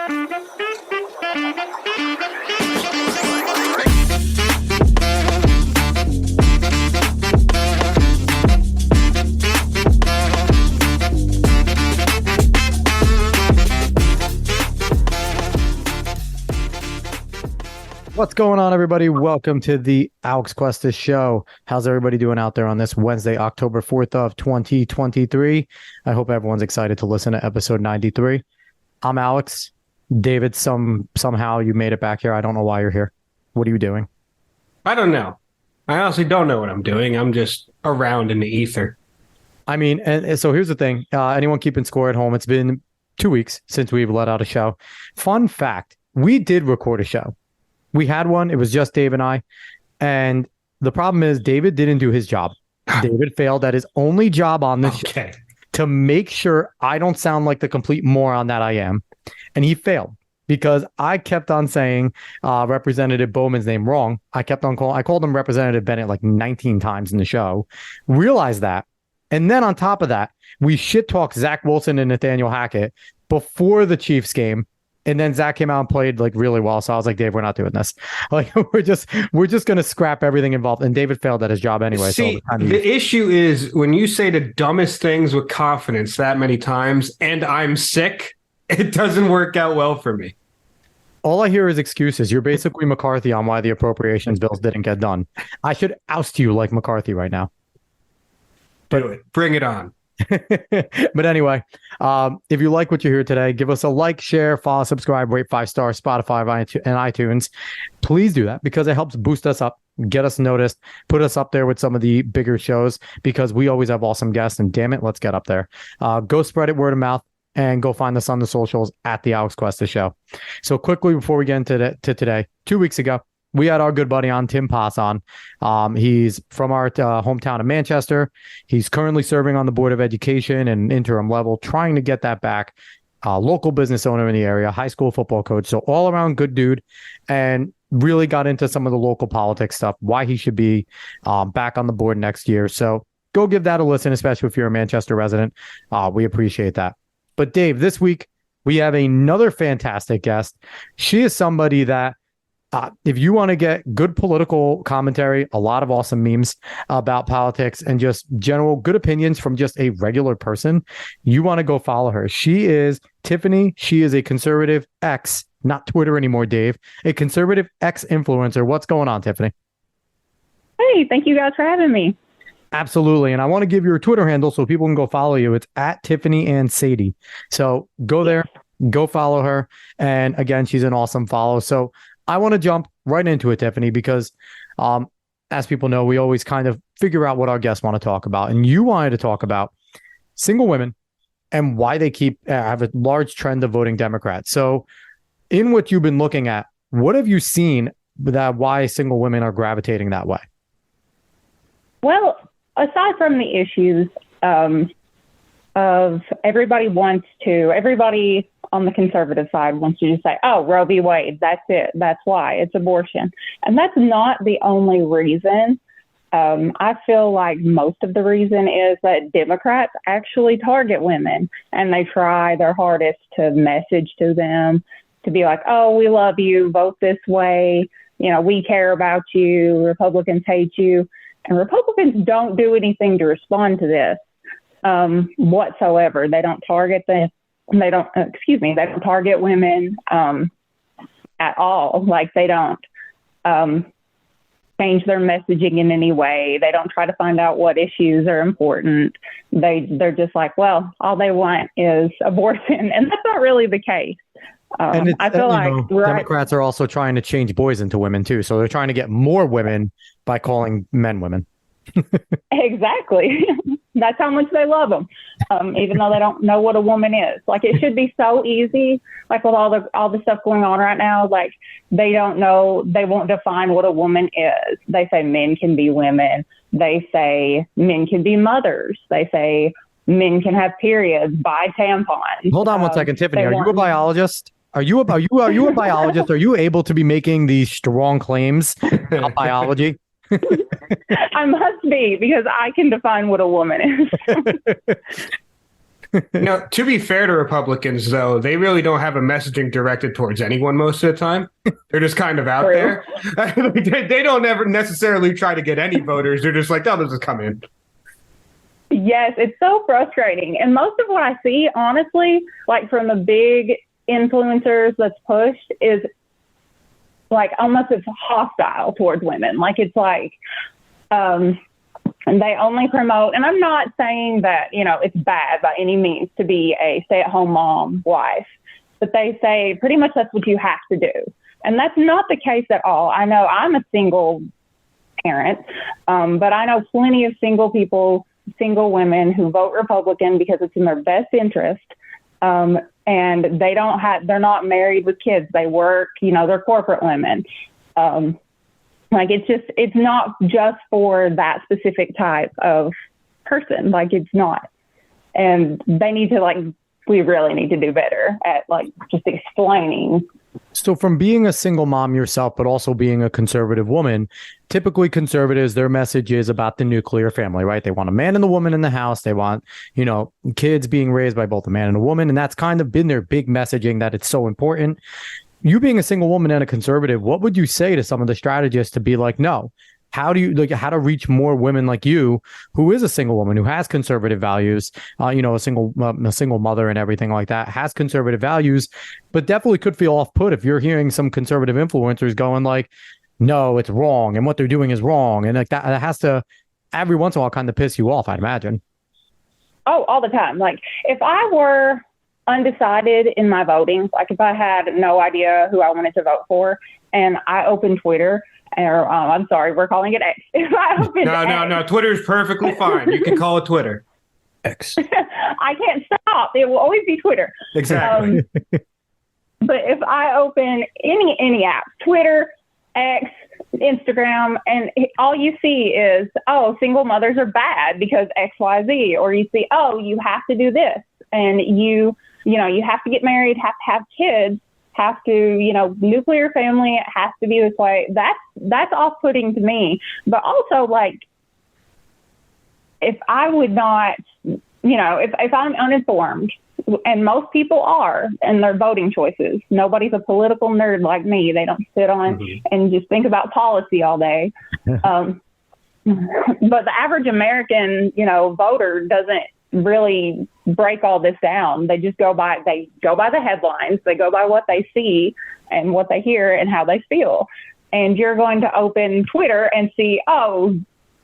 What's going on, everybody? Welcome to the Alex Questas Show. How's everybody doing out there on this Wednesday, October 4th of 2023? I hope everyone's excited to listen to episode 93. I'm Alex. David, somehow you made it back here. I don't know why you're here. What are you doing? I don't know. I honestly don't know what I'm doing. I'm just around in the ether. I mean, and so here's the thing. Anyone keeping score at home? It's been 2 weeks since we've let out a show. Fun fact, we did record a show. We had one. It was just Dave and I. And the problem is David didn't do his job. David failed at his only job on this show to make sure I don't sound like the complete moron that I am. And he failed because I kept on saying Representative Bowman's name wrong. I called him Representative Bennett like 19 times in the show. Realized that. And then on top of that, we shit talked Zach Wilson and Nathaniel Hackett before the Chiefs game. And then Zach came out and played like really well. So I was like, Dave, we're not doing this. Like we're just going to scrap everything involved. And David failed at his job anyway. See, so the issue is when you say the dumbest things with confidence that many times and I'm sick, it doesn't work out well for me. All I hear is excuses. You're basically McCarthy on why the appropriations bills didn't get done. I should oust you like McCarthy right now. Do it. Bring it on. But anyway, if you like what you hear today, give us a like, share, follow, subscribe, rate 5 stars, Spotify and iTunes. Please do that because it helps boost us up, get us noticed, put us up there with some of the bigger shows because we always have awesome guests. And damn it, let's get up there. Go spread it word of mouth and go find us on the socials at the Alex Questas Show. So quickly before we get into today, 2 weeks ago, we had our good buddy on, Tim Pass, on. He's from our hometown of Manchester. He's currently serving on the Board of Education and interim level, trying to get that back. Local business owner in the area, high school football coach. So all around good dude, and really got into some of the local politics stuff, why he should be back on the board next year. So go give that a listen, especially if you're a Manchester resident. We appreciate that. But Dave, this week we have another fantastic guest. She is somebody that if you want to get good political commentary, a lot of awesome memes about politics and just general good opinions from just a regular person, you want to go follow her. She is Tiffany. She is a conservative ex, not Twitter anymore, Dave, a conservative ex influencer. What's going on, Tiffany? Hey, thank you guys for having me. Absolutely. And I want to give your Twitter handle so people can go follow you. It's at Tiffany and Sadie. So go there, go follow her. And again, she's an awesome follow. So I want to jump right into it, Tiffany, because as people know, we always kind of figure out what our guests want to talk about. And you wanted to talk about single women and why they have a large trend of voting Democrat. So in what you've been looking at, what have you seen that why single women are gravitating that way? Well, aside from the issues of everybody on the conservative side wants to just say, oh, Roe v. Wade, that's it. That's why it's abortion. And that's not the only reason. I feel like most of the reason is that Democrats actually target women and they try their hardest to message to them to be like, oh, we love you, vote this way. You know, we care about you. Republicans hate you. And Republicans don't do anything to respond to this whatsoever. They don't target they don't target women at all. Like they don't change their messaging in any way. They don't try to find out what issues are important. They're just like, well, all they want is abortion. And that's not really the case. And I feel like Democrats are also trying to change boys into women too. So they're trying to get more women by calling men women. Exactly. That's how much they love them, even though they don't know what a woman is. Like it should be so easy. Like with all the stuff going on right now, like they don't know, they won't define what a woman is. They say men can be women. They say men can be mothers. They say men can have periods, buy tampons. Hold on one second, Tiffany. Are you a biologist? Are you a biologist? Are you able to be making these strong claims about biology? I must be, because I can define what a woman is. To be fair to Republicans, though, they really don't have a messaging directed towards anyone most of the time. They're just kind of out True. there. They don't ever necessarily try to get any voters. They're just like, oh, this is coming. Yes, it's so frustrating. And most of what I see, honestly, like from the big influencers that's pushed is like almost it's hostile towards women. Like it's like, and they only promote, and I'm not saying that, it's bad by any means to be a stay-at-home mom wife, but they say pretty much that's what you have to do. And that's not the case at all. I know I'm a single parent, but I know plenty of single people, single women who vote Republican because it's in their best interest. And they're not married with kids. They work, they're corporate women. Like it's not just for that specific type of person. Like it's not. And they need to we really need to do better at just explaining. So from being a single mom yourself, but also being a conservative woman, typically conservatives, their message is about the nuclear family, right? They want a man and a woman in the house. They want, kids being raised by both a man and a woman. And that's kind of been their big messaging, that it's so important. You being a single woman and a conservative, what would you say to some of the strategists to be like, no, how do you how to reach more women like you, who is a single woman, who has conservative values, a single mother and everything like that, has conservative values, but definitely could feel off put if you're hearing some conservative influencers going like, no, it's wrong. And what they're doing is wrong. And like that has to every once in a while kind of piss you off, I'd imagine. Oh, all the time. Like if I were undecided in my voting, like if I had no idea who I wanted to vote for and I opened Twitter, or I'm sorry, we're calling it X. If I opened No, Twitter is perfectly fine. You can call it Twitter. X. I can't stop. It will always be Twitter. Exactly. But if I open any app, Twitter, X, Instagram, and all you see is, oh, single mothers are bad because X, Y, Z, or you see, oh, you have to do this, and you have to get married, have to have kids, have to, nuclear family, it has to be this way. That's off-putting to me. But also, if I would not, if I'm uninformed, and most people are in their voting choices, nobody's a political nerd like me. They don't sit on and just think about policy all day. But the average American, voter doesn't really break all this down. They just go by the headlines. They go by what they see and what they hear and how they feel. And you're going to open Twitter and see, oh,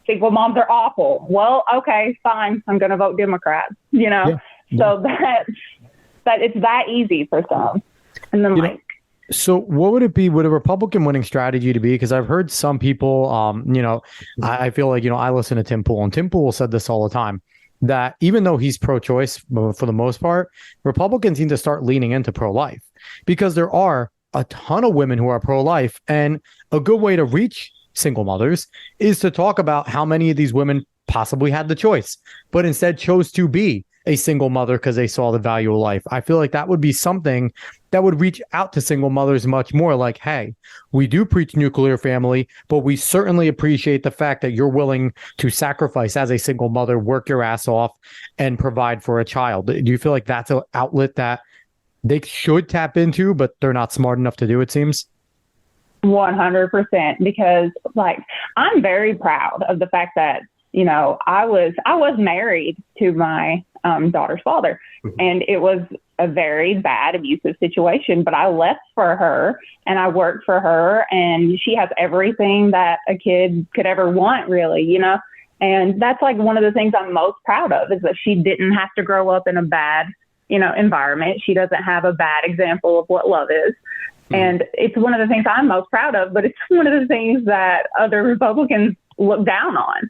single moms are awful. Well, okay, fine. I'm going to vote Democrat, Yeah. So that it's that easy for some. And then so what would it be? Would a Republican winning strategy to be? Because I've heard some people, I feel like, I listen to Tim Pool, and Tim Pool said this all the time, that even though he's pro-choice for the most part, Republicans need to start leaning into pro-life, because there are a ton of women who are pro-life. And a good way to reach single mothers is to talk about how many of these women possibly had the choice, but instead chose to be a single mother because they saw the value of life. I feel like that would be something that would reach out to single mothers much more, like, hey, we do preach nuclear family, but we certainly appreciate the fact that you're willing to sacrifice as a single mother, work your ass off, and provide for a child. Do you feel like that's an outlet that they should tap into, but they're not smart enough to do, it seems? 100%, because I'm very proud of the fact that, I was married to my daughter's father, and it was a very bad abusive situation, but I left for her and I worked for her, and she has everything that a kid could ever want, really, and that's one of the things I'm most proud of, is that she didn't have to grow up in a bad, environment. She doesn't have a bad example of what love is. And it's one of the things I'm most proud of, but it's one of the things that other Republicans look down on.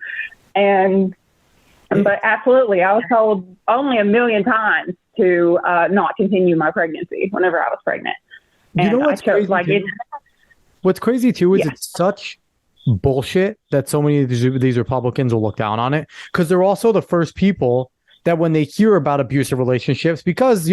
But absolutely, I was told only 1 million times to not continue my pregnancy whenever I was pregnant. And what's crazy? What's crazy too is it's such bullshit that so many of these Republicans will look down on it, because they're also the first people that, when they hear about abusive relationships, because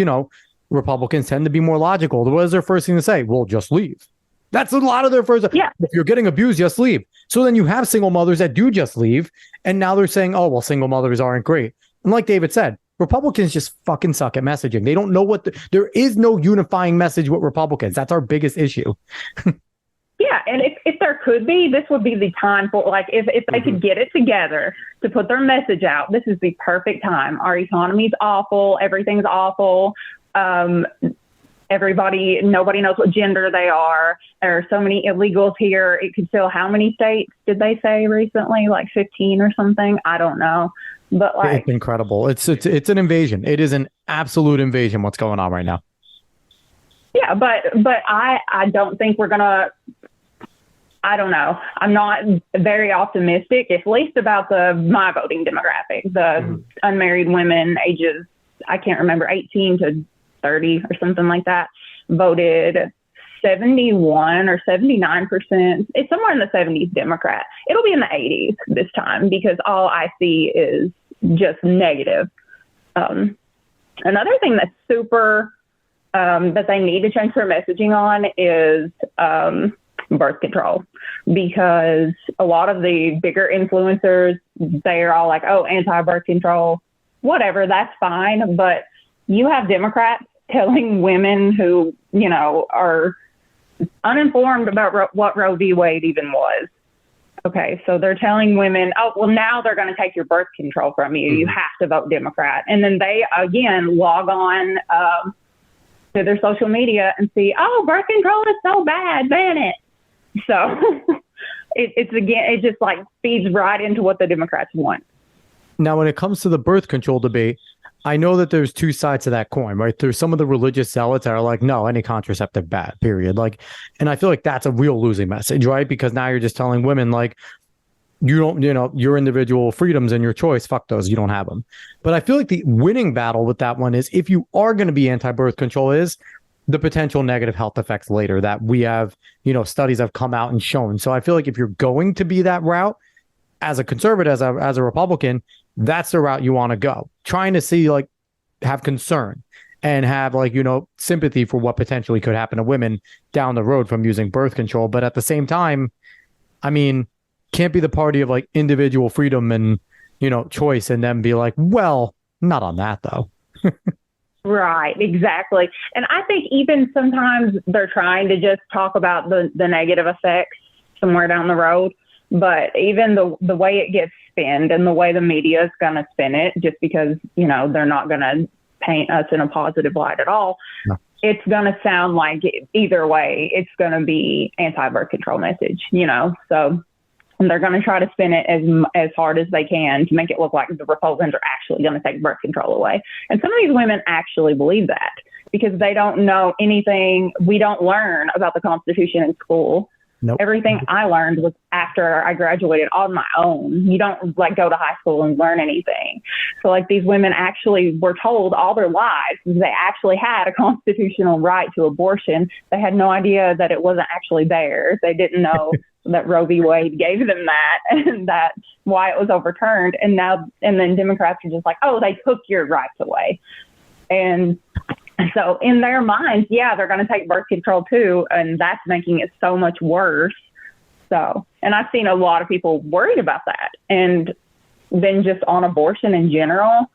Republicans tend to be more logical, what is their first thing to say? Well, just leave. That's a lot of their first. Yeah. If you're getting abused, just leave. So then you have single mothers that do just leave. And now they're saying, oh, well, single mothers aren't great. And like David said, Republicans just fucking suck at messaging. They don't know there is no unifying message with Republicans. That's our biggest issue. Yeah, and if there could be, this would be the time for, like, if they could get it together to put their message out, this is the perfect time. Our economy's awful. Everything's awful. Nobody knows what gender they are. There are so many illegals here. It could fill how many states did they say recently? Like 15 or something? I don't know. But like, it's incredible. It's an invasion. It is an absolute invasion what's going on right now. Yeah, but I don't think we're gonna. I don't know. I'm not very optimistic, at least about my voting demographic, the unmarried women ages, I can't remember, 18 to 30 or something like that, voted 71 or 79%. It's somewhere in the 70s Democrat. It'll be in the 80s this time because all I see is just negative. Another thing that's super, that they need to change their messaging on is birth control, because a lot of the bigger influencers, they're all like, oh, anti-birth control, whatever, that's fine. But you have Democrats telling women who, are uninformed about what Roe v. Wade even was. Okay, so they're telling women, oh, well, now they're going to take your birth control from you. You have to vote Democrat. And then they, again, log on to their social media and see, oh, birth control is so bad, ban it. So it just like feeds right into what the Democrats want. Now, when it comes to the birth control debate, I know that there's two sides to that coin, right? There's some of the religious zealots that are like, no, any contraceptive bad, period. Like, and I feel like that's a real losing message, right? Because now you're just telling women like, you don't, your individual freedoms and your choice, fuck those, you don't have them. But I feel like the winning battle with that one is, if you are going to be anti-birth control, is the potential negative health effects later that we have, studies have come out and shown. So I feel like if you're going to be that route as a conservative, as a Republican, that's the route you want to go. Trying to see, like, have concern and have, like, sympathy for what potentially could happen to women down the road from using birth control. But at the same time, I mean, can't be the party of like individual freedom and, choice and then be like, well, not on that though. Right, exactly. And I think even sometimes they're trying to just talk about the negative effects somewhere down the road. But even the way it gets spinned and the way the media is going to spin it, just because, they're not going to paint us in a positive light at all, no. It's going to sound like either way, it's going to be anti-birth control message, So they're going to try to spin it as hard as they can to make it look like the Republicans are actually going to take birth control away. And some of these women actually believe that because they don't know anything. We don't learn about the Constitution in school. Nope. Everything I learned was after I graduated on my own. You don't like go to high school and learn anything. So like these women actually were told all their lives they actually had a constitutional right to abortion. They had no idea that it wasn't actually theirs. They didn't know that Roe v. Wade gave them that and that why it was overturned. And then Democrats are just like, oh, they took your rights away. And so in their minds, yeah, they're going to take birth control too. And that's making it so much worse. So, and I've seen a lot of people worried about that. And then just on abortion in general,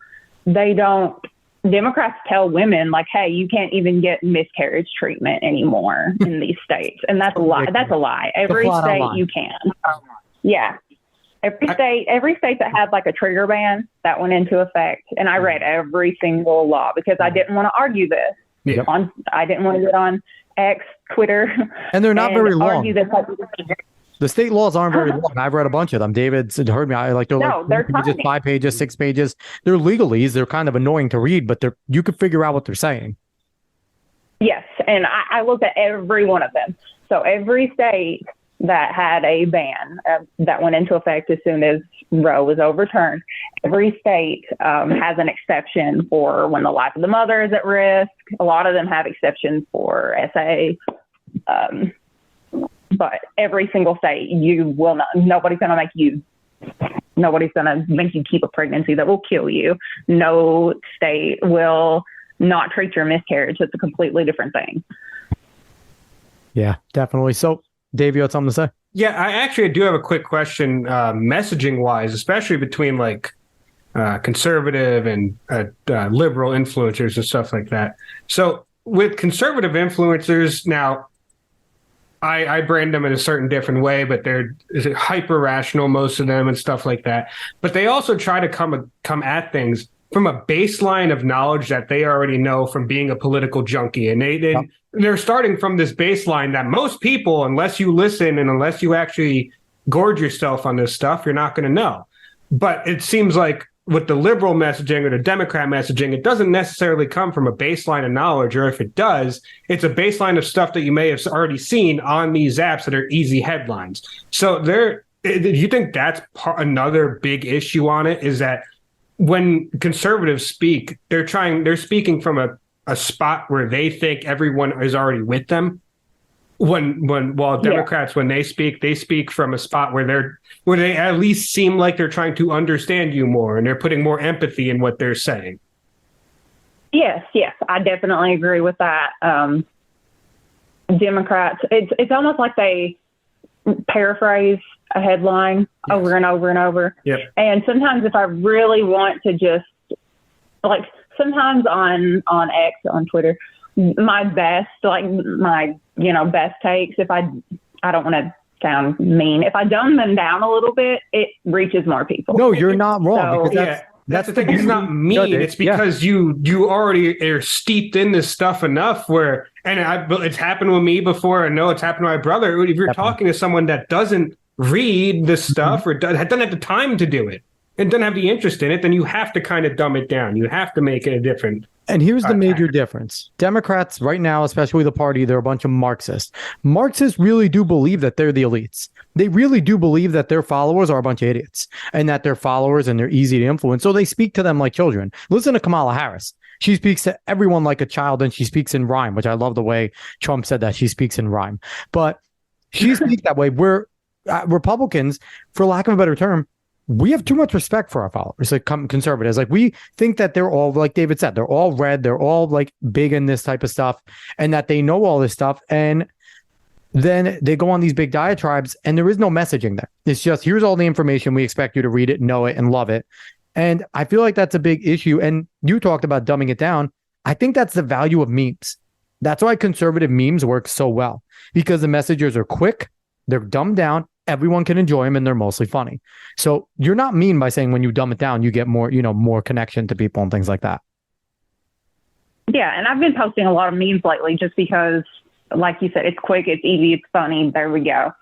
Democrats tell women like, hey, you can't even get miscarriage treatment anymore in these states. And that's a lie. That's a lie. Every state you can. Yeah. Every state that had like a trigger ban, that went into effect. And I read every single law because I didn't want to argue this. Yep. I didn't want to get on X, Twitter. And they're not very long. This. The state laws aren't very long. I've read a bunch of them. David's heard me. They're just 5 pages, 6 pages. They're legalese. They're kind of annoying to read, but you can figure out what they're saying. Yes. And I looked at every one of them. So every state that had a ban that went into effect as soon as Roe was overturned. Every state has an exception for when the life of the mother is at risk. A lot of them have exceptions for SA. But every single state, nobody's going to make you keep a pregnancy that will kill you. No state will not treat your miscarriage. It's a completely different thing. Yeah, definitely. So, Dave, you had something to say? Yeah, I do have a quick question, messaging wise, especially between like conservative and liberal influencers and stuff like that. So with conservative influencers now, I brand them in a certain different way, but they're hyper rational, most of them, and stuff like that. But they also try to come at things from a baseline of knowledge that they already know from being a political junkie, and they're starting from this baseline that most people, unless you listen and unless you actually gorge yourself on this stuff, you're not going to know. But it seems like with the liberal messaging or the Democrat messaging, it doesn't necessarily come from a baseline of knowledge, or if it does, it's a baseline of stuff that you may have already seen on these apps that are easy headlines. So do you think that's another big issue on it, is that when conservatives speak, they're speaking from a spot where they think everyone is already with them. While Democrats, when they speak from a spot where they at least seem like they're trying to understand you more, and they're putting more empathy in what they're saying. Yes, I definitely agree with that. Democrats, it's almost like they paraphrase a headline over and over and over. Yep. And sometimes if I really want to just, like, sometimes on X, on Twitter, my best takes, if I don't want to sound mean, if I dumb them down a little bit, it reaches more people. No, you're not wrong. So, because that's the thing. It's not mean. It's because you already are steeped in this stuff enough where, it's happened with me before. I know it's happened to my brother. If you're talking to someone that doesn't read this stuff or doesn't have the time to do it and doesn't have the interest in it, then you have to kind of dumb it down. You have to make it a different. And here's the major difference. Democrats right now, especially the party, they're a bunch of Marxists. Marxists really do believe that they're the elites. They really do believe that their followers are a bunch of idiots and that they're followers and they're easy to influence. So they speak to them like children. Listen to Kamala Harris. She speaks to everyone like a child, and she speaks in rhyme, which I love the way Trump said that she speaks in rhyme. But she speaks that way. We're Republicans, for lack of a better term, we have too much respect for our followers, like conservatives. Like, we think that they're all, like David said, they're all red. They're all like big in this type of stuff, and that they know all this stuff. And then they go on these big diatribes and there is no messaging there. It's just, here's all the information. We expect you to read it, know it, and love it. And I feel like that's a big issue. And you talked about dumbing it down. I think that's the value of memes. That's why conservative memes work so well, because the messages are quick, they're dumbed down, everyone can enjoy them, and they're mostly funny. So you're not mean by saying when you dumb it down, you get more, more connection to people and things like that. Yeah, and I've been posting a lot of memes lately just because, like you said, it's quick, it's easy, it's funny. There we go.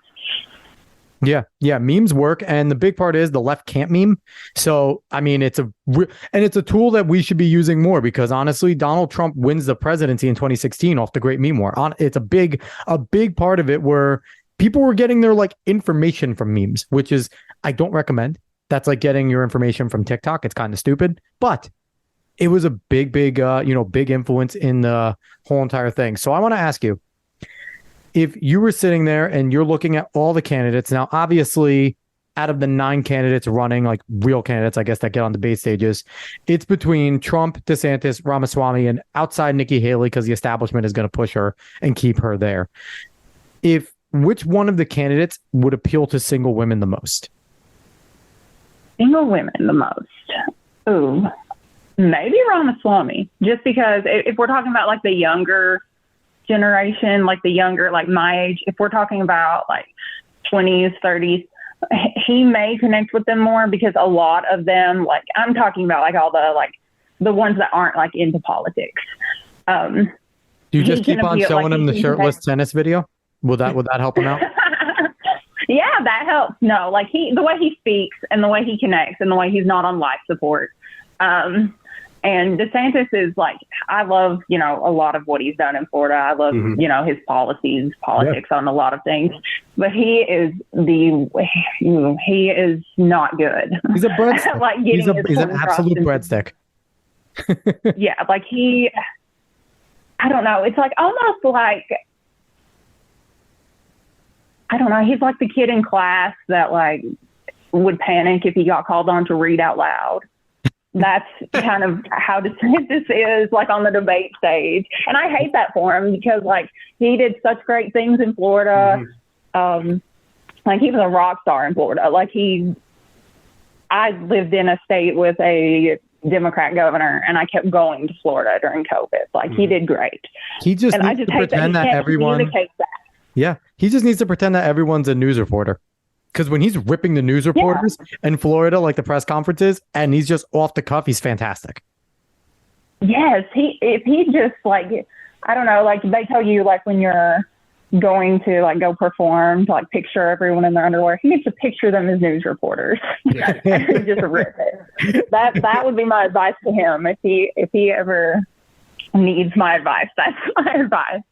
Yeah, memes work, and the big part is the left can't meme. So, I mean, it's a tool that we should be using more, because honestly, Donald Trump wins the presidency in 2016 off the Great Meme War. It's a big part of it where people were getting their like information from memes, which is, I don't recommend. That's like getting your information from TikTok. It's kind of stupid, but it was a big influence in the whole entire thing. So I want to ask you, if you were sitting there and you're looking at all the candidates now, obviously out of the 9 candidates running, like real candidates, I guess, that get on debate stages, it's between Trump, DeSantis, Ramaswamy, and outside Nikki Haley, because the establishment is going to push her and keep her there. Which one of the candidates would appeal to single women the most? Single women the most? Ooh, maybe Ramaswamy. Just because if we're talking about like the younger generation, like the younger, like my age, if we're talking about like 20s, 30s, he may connect with them more, because a lot of them, like I'm talking about like all the ones that aren't like into politics. Do you just keep on showing him the shirtless tennis video? Will that help him out? Yeah, that helps. No, like the way he speaks and the way he connects and the way he's not on life support. And DeSantis is like, I love, a lot of what he's done in Florida. I love, his politics on a lot of things. But he is he is not good. He's a breadstick. Like he's an absolute breadstick. Yeah, like I don't know. It's like almost like, I don't know. He's like the kid in class that like would panic if he got called on to read out loud. That's kind of how DeSantis is, like on the debate stage. And I hate that for him, because like he did such great things in Florida. Like he was a rock star in Florida. Like he I lived in a state with a Democrat governor, and I kept going to Florida during COVID. Like, he did great. He just And I needs just to hate that he pretend that can't everyone. communicate that. Yeah, he just needs to pretend that everyone's a news reporter. Because when he's ripping the news reporters in Florida, like the press conferences, and he's just off the cuff, he's fantastic. Yes, if he just, like, I don't know, like they tell you, like, when you're going to, like, go perform, to, like, picture everyone in their underwear, he needs to picture them as news reporters. Yeah. And just rip it. That would be my advice to him if he ever needs my advice. That's my advice.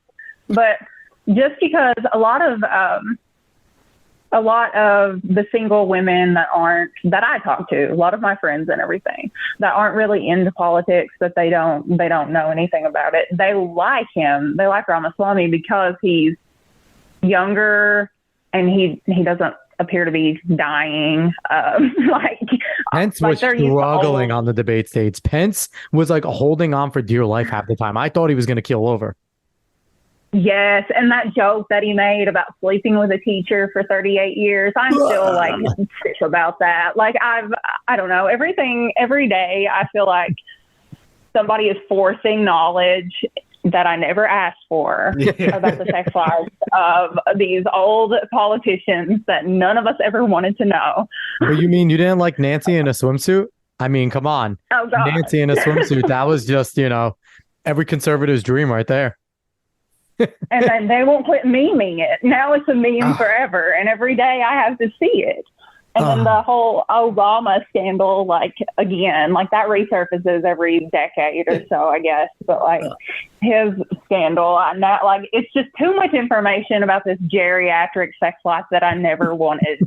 But just because a lot of the single women that I talk to, a lot of my friends and everything, that aren't really into politics, that they don't know anything about it, they like him. They like Ramaswamy because he's younger and he doesn't appear to be dying. Pence was struggling on the debate stage. Pence was like holding on for dear life half the time. I thought he was going to keel over. Yes, and that joke that he made about sleeping with a teacher for 38 years, I'm still like sick about that. Like, I don't know, every day I feel like somebody is forcing knowledge that I never asked for about the sex lives of these old politicians that none of us ever wanted to know. But you mean you didn't like Nancy in a swimsuit? I mean, come on. Oh, God. Nancy in a swimsuit, that was just, every conservative's dream right there. And then they won't quit memeing it. Now it's a meme forever, and every day I have to see it. And then the whole Obama scandal, like, again, like that resurfaces every decade or so, I guess. But like his scandal, it's just too much information about this geriatric sex life that I never wanted,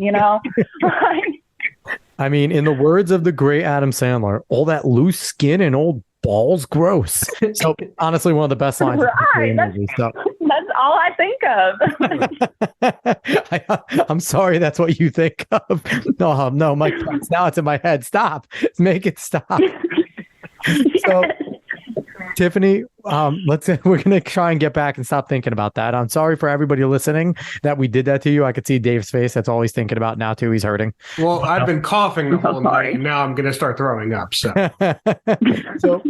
I mean, in the words of the great Adam Sandler, all that loose skin and old balls, gross. So honestly, one of the best lines. Right. That's all I think of. I'm sorry, that's what you think of. No, Mike. Now it's in my head. Stop. Make it stop. So, Tiffany, we're gonna try and get back and stop thinking about that. I'm sorry for everybody listening that we did that to you. I could see Dave's face. That's all he's thinking about now too. He's hurting. Well, I've been coughing the whole night, and now I'm gonna start throwing up. So,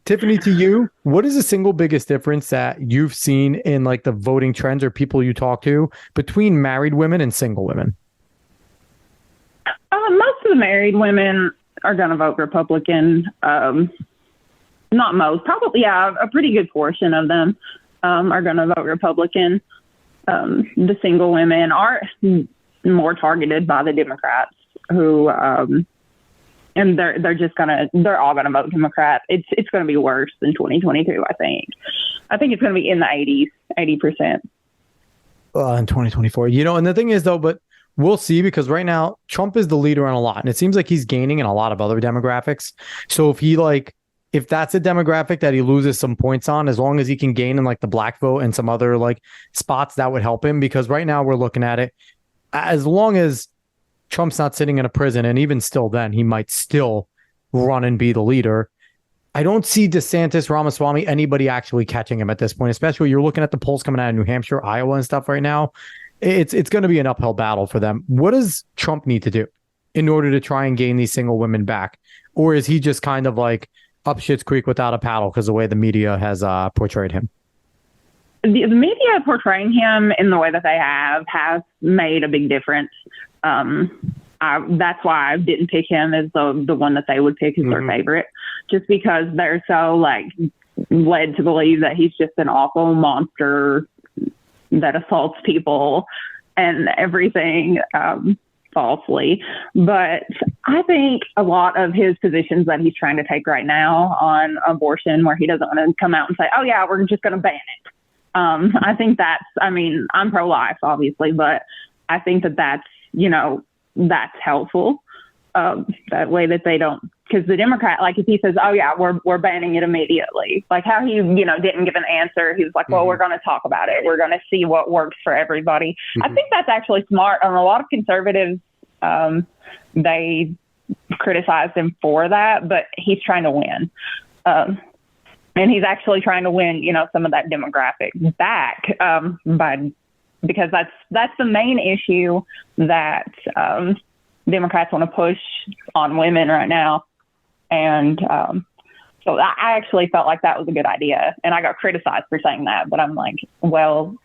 Tiffany, to you, what is the single biggest difference that you've seen in like the voting trends or people you talk to between married women and single women? Most of the married women are going to vote Republican. Not most, probably, a pretty good portion of them are going to vote Republican. The single women are more targeted by the Democrats, who, and they're all gonna vote Democrat. It's gonna be worse than 2022. I think it's gonna be in the 80%. In 2024, and the thing is though, but we'll see, because right now Trump is the leader on a lot, and it seems like he's gaining in a lot of other demographics. So if that's a demographic that he loses some points on, as long as he can gain in like the black vote and some other like spots, that would help him, because right now we're looking at it, as long as Trump's not sitting in a prison, and even still then, he might still run and be the leader. I don't see DeSantis, Ramaswamy, anybody actually catching him at this point, especially you're looking at the polls coming out of New Hampshire, Iowa and stuff right now. It's going to be an uphill battle for them. What does Trump need to do in order to try and gain these single women back? Or is he just kind of like up Schitt's Creek without a paddle because the way the media has portrayed him? The media portraying him in the way that they has made a big difference. That's why I didn't pick him as the one that they would pick as their favorite, just because they're so like led to believe that he's just an awful monster that assaults people and everything falsely. But I think a lot of his positions that he's trying to take right now on abortion, where he doesn't want to come out and say, oh yeah, we're just going to ban it. I think I'm pro-life, obviously, but I think that's helpful. That way that they don't, because the Democrat, like if he says, oh yeah, we're banning it immediately, like how he, didn't give an answer. He was like, well, we're going to talk about it. We're going to see what works for everybody. I think that's actually smart. A lot of conservatives, they criticized him for that, but he's trying to win. And he's actually trying to win, some of that demographic back, because that's the main issue that Democrats want to push on women right now. And so I actually felt like that was a good idea. And I got criticized for saying that. But I'm like, well.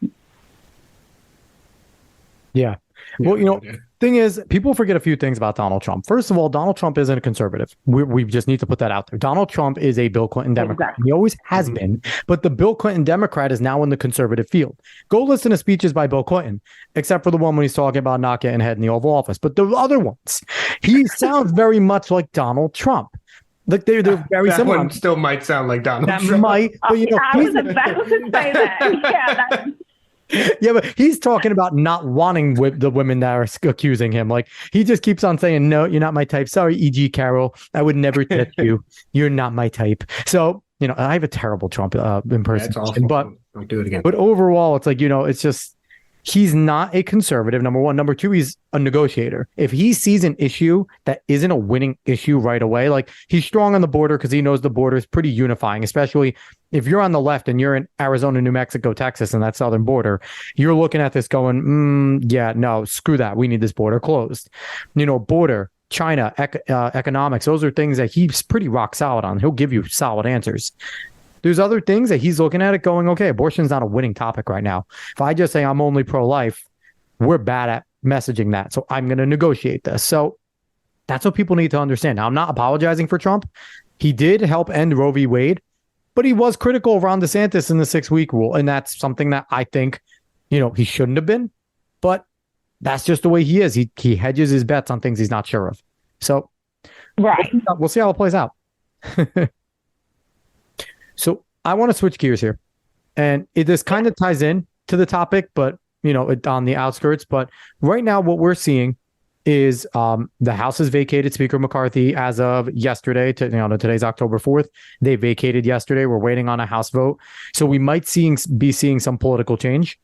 Yeah. Well, thing is, people forget a few things about Donald Trump. First of all, Donald Trump isn't a conservative. We just need to put that out there. Donald Trump is a Bill Clinton Democrat. Exactly. He always has been. But the Bill Clinton Democrat is now in the conservative field. Go listen to speeches by Bill Clinton, except for the one when he's talking about not getting head in the Oval Office. But the other ones, he sounds very much like Donald Trump. Like they're very that similar. One still might sound like Donald that Trump. Might, but I was about to say that. Yeah, but he's talking about not wanting the women that are accusing him. Like he just keeps on saying, "No, you're not my type. Sorry, E.G. Carroll, I would never touch you. You're not my type." So I have a terrible Trump impersonation, but don't do it again. But overall, it's like it's just he's not a conservative. Number one, number two, he's a negotiator. If he sees an issue that isn't a winning issue right away, like he's strong on the border because he knows the border is pretty unifying, especially if you're on the left and you're in Arizona, New Mexico, Texas, and that southern border, you're looking at this going, yeah, no, screw that. We need this border closed. Border, China, economics, those are things that he's pretty rock solid on. He'll give you solid answers. There's other things that he's looking at it going, okay, abortion's not a winning topic right now. If I just say I'm only pro-life, we're bad at messaging that. So I'm going to negotiate this. So that's what people need to understand. Now, I'm not apologizing for Trump. He did help end Roe v. Wade, but he was critical of Ron DeSantis in the 6-week rule. And that's something that I think, he shouldn't have been. But that's just the way he is. He hedges his bets on things he's not sure of. So right. We'll see how it plays out. So I want to switch gears here. And this kind of ties in to the topic, but, on the outskirts. But right now, what we're seeing is the House has vacated Speaker McCarthy as of yesterday. Today's October 4th. They vacated yesterday. We're waiting on a House vote. So we might be seeing some political change,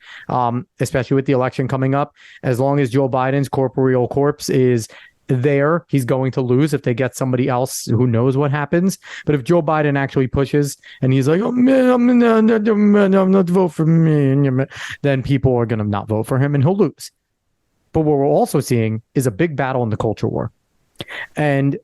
especially with the election coming up. As long as Joe Biden's corporeal corpse is there, he's going to lose if they get somebody else who knows what happens. But if Joe Biden actually pushes and he's like, oh man, I'm not vote for me, then people are going to not vote for him and he'll lose. But what we're also seeing is a big battle in the culture war. And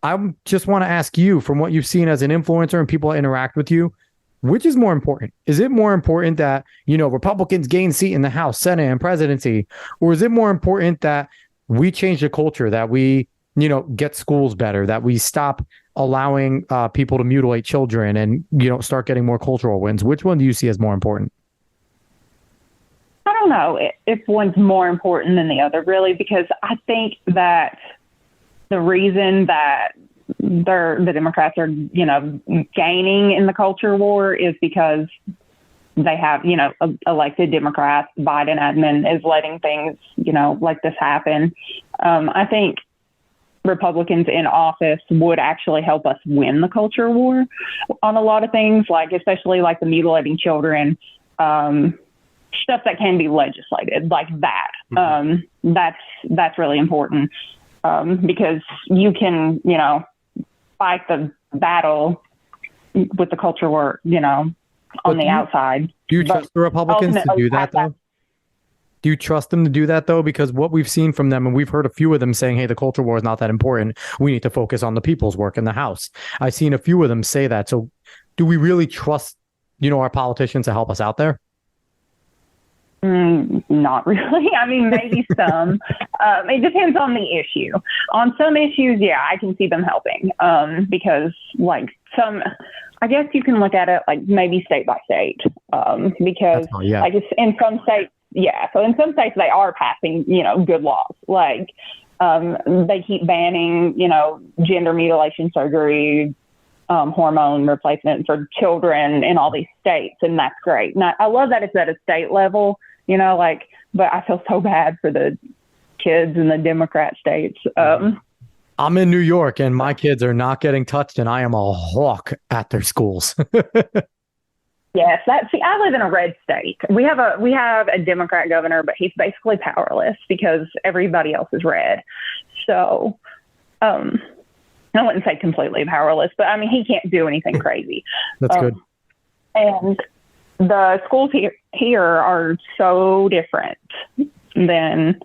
I just want to ask you, from what you've seen as an influencer and people that interact with you, which is more important? Is it more important that, Republicans gain seat in the House, Senate, and presidency? Or is it more important that we change the culture, that we, get schools better, that we stop allowing people to mutilate children and, start getting more cultural wins? Which one do you see as more important? I don't know if one's more important than the other, really, because I think that the reason that the Democrats are, gaining in the culture war is because they have, elected Democrats. Biden admin is letting things, like this happen. I think Republicans in office would actually help us win the culture war on a lot of things, like especially like the mutilating children, stuff that can be legislated like that. That's really important because you can, fight the battle with the culture war, on the outside. Do you trust the Republicans to do that, though? Do you trust them to do that, though? Because what we've seen from them, and we've heard a few of them saying, hey, the culture war is not that important. We need to focus on the people's work in the House. I've seen a few of them say that. So do we really trust, our politicians to help us out there? Not really. I mean, maybe some. It depends on the issue. On some issues, yeah, I can see them helping because, like, I guess you can look at it like maybe state by state because, like, it's in some states, yeah. So in some states, they are passing, good laws. Like, they keep banning, gender mutilation surgery, hormone replacement for children in all these states, and that's great. And I love that it's at a state level. But I feel so bad for the kids in the Democrat states. I'm in New York and my kids are not getting touched and I am a hawk at their schools. Yes. I live in a red state. We have a Democrat governor, but he's basically powerless because everybody else is red. So, I wouldn't say completely powerless, but I mean, he can't do anything crazy. That's good. And the schools here are so different than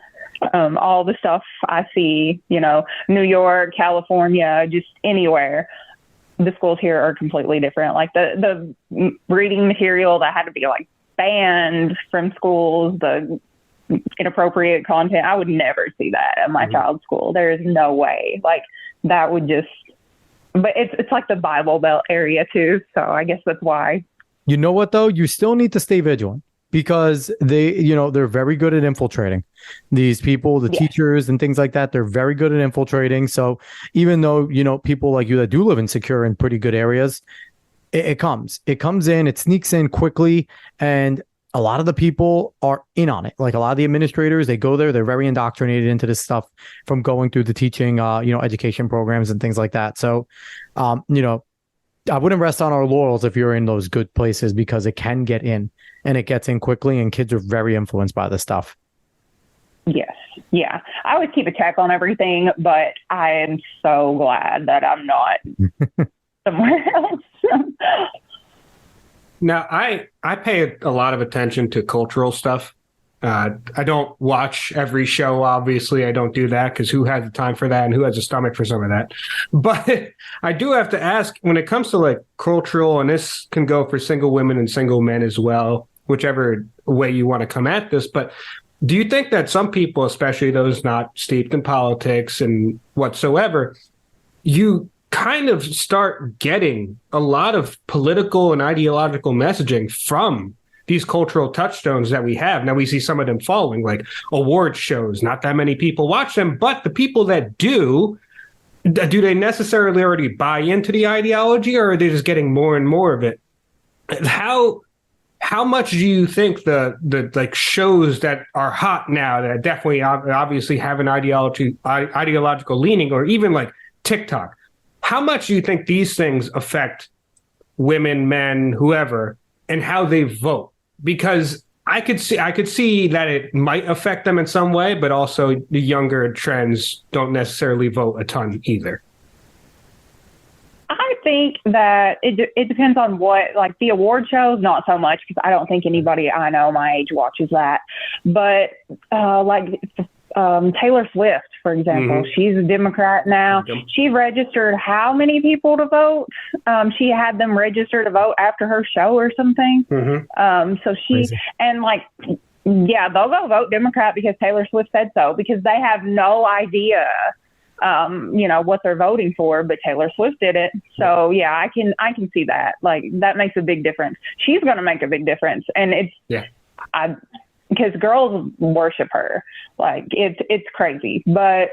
All the stuff I see, New York, California, just anywhere, the schools here are completely different. Like the reading material that had to be like banned from schools, the inappropriate content, I would never see that at my child's school. There is no way. Like that would just, but it's like the Bible Belt area too. So I guess that's why. You know what though? You still need to stay vigilant because they're very good at infiltrating these people, the teachers and things like that. They're very good at infiltrating. So even though, people like you that do live in secure and pretty good areas, it comes in, it sneaks in quickly. And a lot of the people are in on it. Like a lot of the administrators, they go there, they're very indoctrinated into this stuff from going through the teaching, education programs and things like that. So, I wouldn't rest on our laurels if you're in those good places because it can get in and it gets in quickly and kids are very influenced by this stuff. Yes. Yeah. I always keep a check on everything, but I am so glad that I'm not somewhere else. Now, I pay a lot of attention to cultural stuff. I don't watch every show, obviously. I don't do that because who has the time for that and who has a stomach for some of that? But I do have to ask, when it comes to like cultural, and this can go for single women and single men as well, whichever way you want to come at this, but do you think that some people, especially those not steeped in politics and whatsoever, you kind of start getting a lot of political and ideological messaging from these cultural touchstones that we have? Now we see some of them falling, like award shows. Not that many people watch them, but the people that do they necessarily already buy into the ideology, or are they just getting more and more of it? How much do you think the like shows that are hot now that definitely obviously have an ideological leaning, or even like TikTok, how much do you think these things affect women, men, whoever, and how they vote? Because I could see that it might affect them in some way, but also the younger trends don't necessarily vote a ton either. I think that it depends on what, like the award shows, not so much because I don't think anybody I know my age watches that. But Taylor Swift, for example, she's a Democrat now. She registered how many people to vote? She had them register to vote after her show or something. So she, crazy. And like, yeah, they'll go vote Democrat because Taylor Swift said so, because they have no idea what they're voting for, but Taylor Swift did it. So yeah, I can see that. Like that makes a big difference. She's going to make a big difference. And because girls worship her. Like it's crazy. But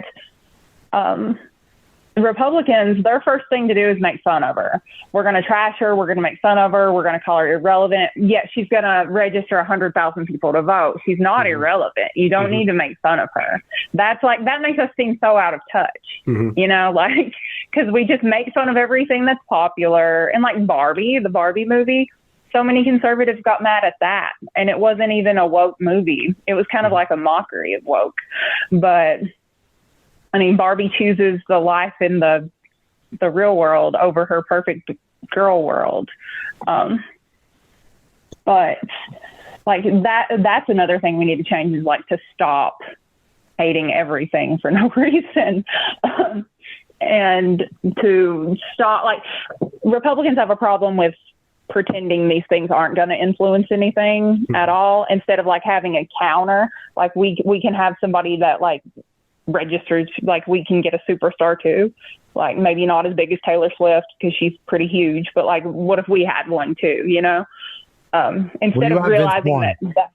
Republicans, their first thing to do is make fun of her. We're going to trash her. We're going to make fun of her. We're going to call her irrelevant. Yet she's going to register 100,000 people to vote. She's not irrelevant. You don't need to make fun of her. That makes us seem so out of touch, because we just make fun of everything that's popular. And like Barbie, the Barbie movie, so many conservatives got mad at that. And it wasn't even a woke movie. It was kind of like a mockery of woke. But I mean, Barbie chooses the life in the real world over her perfect girl world. But like that's another thing we need to change, is like to stop hating everything for no reason. And to stop, like, Republicans have a problem with pretending these things aren't going to influence anything at all, instead of like having a counter. Like we can have somebody that like registers, like we can get a superstar too, like maybe not as big as Taylor Swift because she's pretty huge, but like what if we had one too, instead of realizing that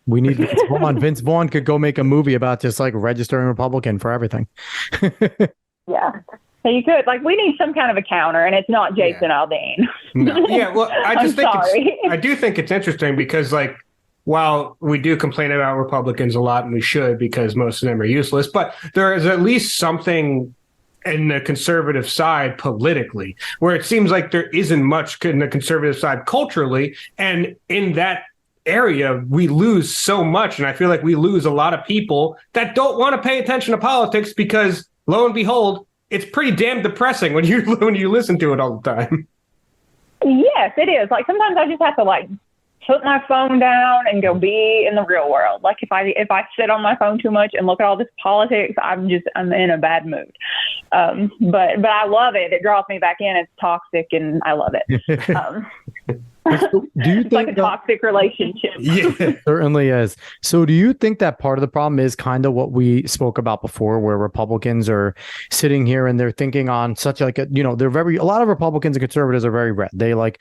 we need Vince Vaughn. Vince Vaughn could go make a movie about just like registering Republican for everything. Yeah. So you could, like, we need some kind of a counter, and it's not Jason Aldean. No. Yeah, well, I do think it's interesting because, like, while we do complain about Republicans a lot, and we should because most of them are useless, but there is at least something in the conservative side politically, where it seems like there isn't much in the conservative side culturally, and in that area we lose so much, and I feel like we lose a lot of people that don't want to pay attention to politics because, lo and behold, it's pretty damn depressing when you listen to it all the time. Yes, it is. Like sometimes I just have to like put my phone down and go be in the real world. Like if I sit on my phone too much and look at all this politics, I'm in a bad mood. But I love it. It draws me back in. It's toxic and I love it. So do you it's think like a toxic relationship? Yeah. It certainly is. So do you think that part of the problem is kind of what we spoke about before, where Republicans are sitting here and they're thinking on such like a, a lot of Republicans and conservatives are very red. They like,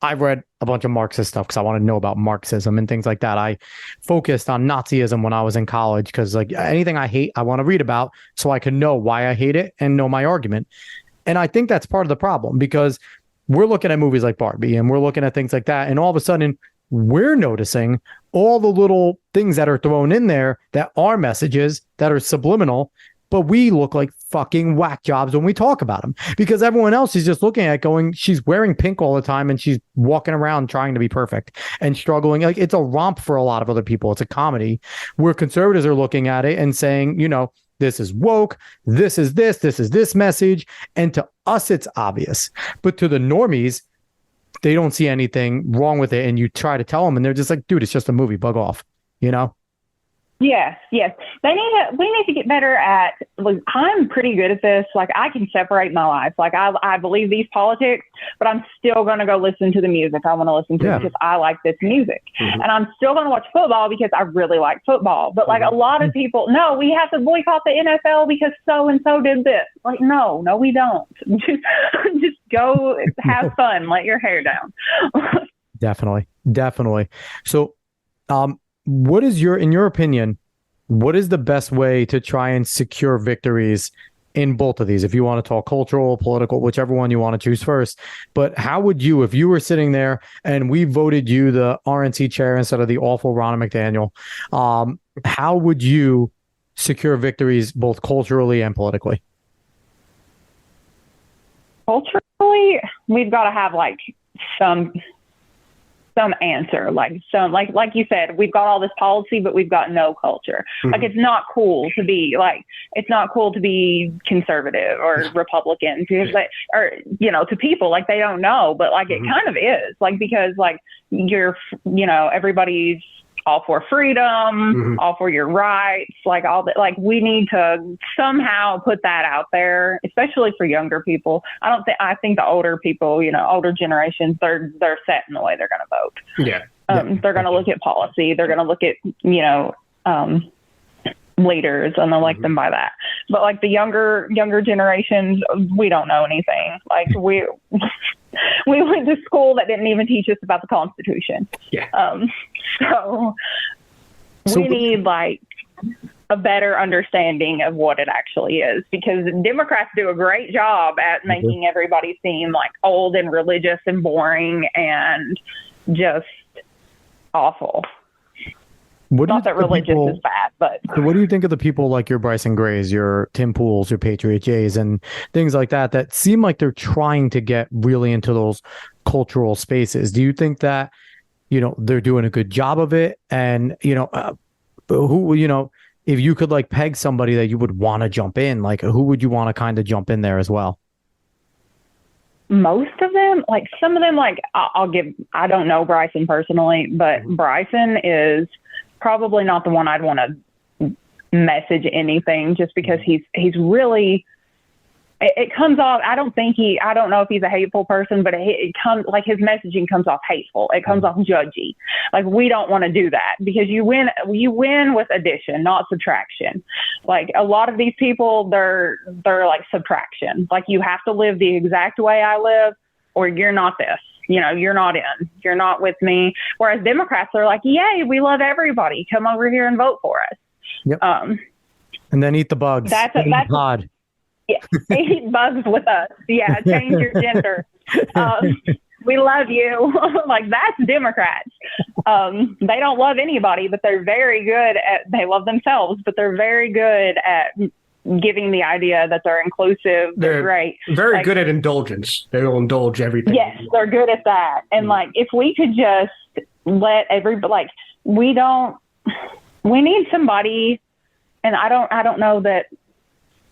I've read a bunch of Marxist stuff because I want to know about Marxism and things like that. I focused on Nazism when I was in college because like anything I hate, I want to read about so I can know why I hate it and know my argument. And I think that's part of the problem because we're looking at movies like Barbie and we're looking at things like that. And all of a sudden we're noticing all the little things that are thrown in there that are messages that are subliminal, but we look like fucking whack jobs when we talk about them because everyone else is just looking at it going, she's wearing pink all the time and she's walking around trying to be perfect and struggling. Like it's a romp for a lot of other people. It's a comedy where conservatives are looking at it and saying, this is woke, this is this message. And to us, it's obvious. But to the normies, they don't see anything wrong with it. And you try to tell them and they're just like, dude, it's just a movie, bug off, Yes. We need to get better at, like, I'm pretty good at this. Like I can separate my life. Like I believe these politics, but I'm still going to go listen to the music I want to listen to because I like this music. Mm-hmm. And I'm still going to watch football because I really like football. But like a lot of people, no, we have to boycott the NFL because so-and-so did this. Like, no, we don't. Just go have fun. Let your hair down. Definitely. So, what is in your opinion, what is the best way to try and secure victories in both of these? If you want to talk cultural, political, whichever one you want to choose first, but how would you, if you were sitting there and we voted you the RNC chair instead of the awful Ronna McDaniel, how would you secure victories both culturally and politically? Culturally, we've got to have like some answer, like you said, we've got all this policy, but we've got no culture. Mm-hmm. Like it's not cool to be conservative or Republican to people, like they don't know, but like it kind of is, like because like everybody's all for freedom, all for your rights, like all that. Like we need to somehow put that out there, especially for younger people. I think the older people, older generations, they're set in the way they're going to vote. Yeah. They're going to look at policy. They're going to look at, leaders and they'll like them by that. But like the younger generations, we don't know anything. Like we went to school that didn't even teach us about the Constitution. Yeah. So we need like a better understanding of what it actually is, because Democrats do a great job at making everybody seem like old and religious and boring and just awful. Not that religious is bad, but... So what do you think of the people like your Bryson Grays, your Tim Pools, your Patriot Jays, and things like that seem like they're trying to get really into those cultural spaces? Do you think that, they're doing a good job of it? And, if you could like peg somebody that you would want to jump in, like who would you want to kind of jump in there as well? Most of them, like some of them, like I don't know Bryson personally, but Bryson is probably not the one I'd want to message anything, just because he's really, it comes off, I don't know if he's a hateful person, but it comes like his messaging comes off hateful. It comes off judgy. Like we don't want to do that, because you win with addition, not subtraction. Like a lot of these people, they're like subtraction. Like you have to live the exact way I live or you're not this. You're not in. You're not with me. Whereas Democrats are like, yay, we love everybody. Come over here and vote for us. Yep. And then eat the bugs. That's pod. Yeah, eat bugs with us. Yeah, change your gender. We love you. Like that's Democrats. They don't love anybody, but they're very good they love themselves, but they're very good at giving the idea that they're inclusive. They're great. Very good at indulgence. They will indulge everything. Yes, they're good at that. And like, if we could just let everybody, like, we need somebody, and I don't know that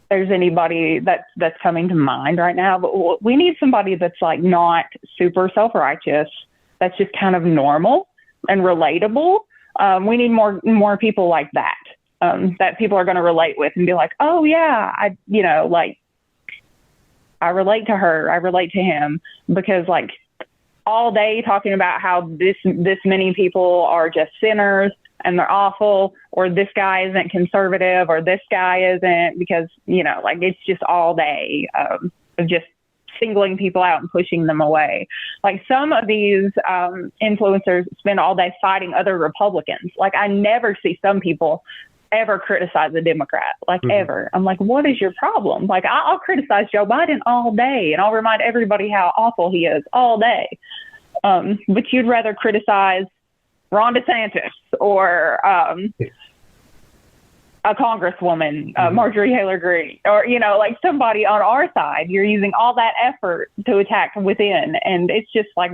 there's anybody that's coming to mind right now, but we need somebody that's like not super self-righteous, that's just kind of normal and relatable. We need more people like that, that people are going to relate with and be like, oh yeah, I relate to her, I relate to him, because like all day talking about how this many people are just sinners and they're awful, or this guy isn't conservative, or this guy isn't, because, like it's just all day of just singling people out and pushing them away. Like some of these influencers spend all day fighting other Republicans. Like I never see some people ever criticize a Democrat, like ever. I'm like, what is your problem? Like I'll criticize Joe Biden all day and I'll remind everybody how awful he is all day. But you'd rather criticize Ron DeSantis or a congresswoman, Marjorie Taylor Greene, or, like somebody on our side. You're using all that effort to attack within. And it's just like